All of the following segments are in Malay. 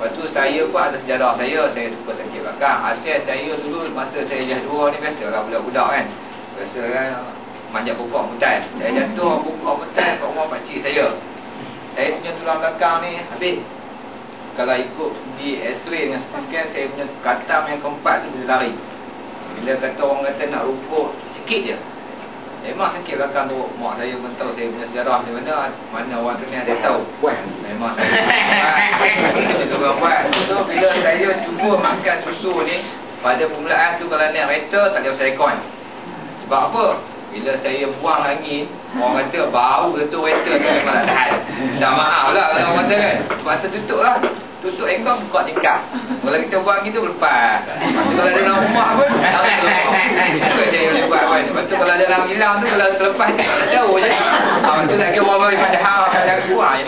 Lepas tu saya pun ada sejarah saya suka sakit belakang. Asal saya dulu masa saya jadual ni biasalah budak-budak kan. Biasa kan manjat pokok mutai. Saya jatuh pokok mutai kat rumah pakcik saya. Saya punya tulang belakang ni habis. Kalau ikut di X-ray dengan scan, saya punya katam yang keempat tu boleh lari. Bila kata orang kata nak rupuk sikit je, memang sakit belakang tu. Mak saya pun tahu saya punya sejarah di mana. Mana orang tu ni ada tahu. Memang saya buat. So bila saya cuba makan susu ni, pada permulaan tu kalau naik kereta tak ada usah aircon. Sebab apa? Bila saya buang angin, orang kata bau betul kereta tu memang tak tahan. Dah maaf lah kalau orang kata kan. Sebab tu tutup lah. Tutup aircon buka tingkap. Kalau kita buang gitu lepas. Lepas tu kalau ada dalam rumah pun itu je yang boleh buat kan. Lepas tu kalau ada dalam hilang tu, kalau terlepas jauh je. Lepas tu nak kira orang bagi padahal kadang kuah je.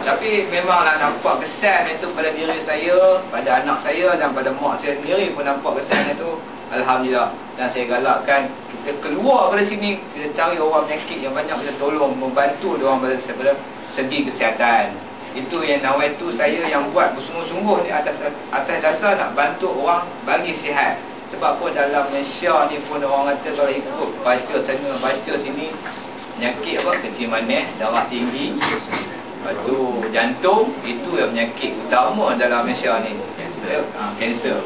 Tapi memanglah nampak kesan itu pada diri saya, pada anak saya dan pada mak saya sendiri pun nampak kesan itu. Alhamdulillah. Dan saya galakkan kita keluar dari sini, kita cari orang penyakit yang banyak, kita tolong, membantu diorang pada segi kesihatan. Itu yang nawaitu saya yang buat bersungguh-sungguh ni atas dasar nak bantu orang bagi sihat. Sebab pun dalam Malaysia ni pun orang kata kalau ikut baca sana baca sini, penyakit apa, kecil manis, darah tinggi, lepas tu jantung, itu yang penyakit utama dalam Malaysia ni, kanser.